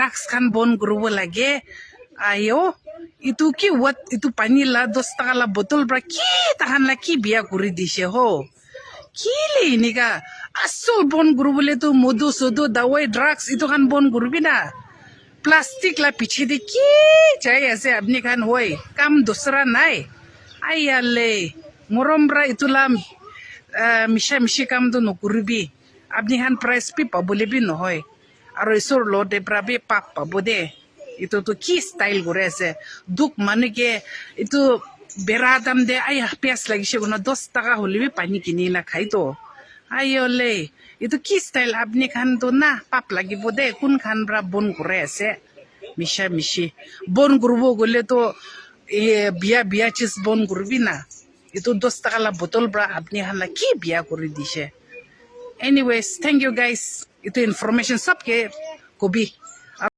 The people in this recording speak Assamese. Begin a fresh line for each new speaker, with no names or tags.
ড্ৰাগছ খান বন্ধ কৰিব লাগে আইও ইটো কি ওয়াত ইটো পানী লা 10 টাকা লা বোতল পৰা কি তাহান লা কি বিয়া কৰি দিছে হো কি লে এনেকা আসল বন্ধ কৰিবলৈ তো মধু সধু দাৱাই ড্ৰাগছ ইটো খান বন্ধ কৰিবি না প্লাষ্টিক লা পিছে দি কি চাই আছে আপনি খান হয় কাম দোসরা নাই আইয়ালে মৰম পৰা ইটো লা মিছা মিছি কামটো নকৰিবি আপনি খান প্ৰাইজ পি পাবলৈ বি নহয় আৰু ঈশ্বৰ লতে পৰা বি পাপ পাব দে itu tu ki style gore ase duk manuke itu beradam de ay pias lagi she guna 10 taka holibi pani kini na khai to ayole itu ki style apni khan to na pap lagi bode kun khan bra bon gore ase misha mishi bon gurbo gole to biya biya chis bon gurbi na itu 10 taka la botol bra apni khan la ki biya kori dise anyways thank you guys itu information sab ke kobi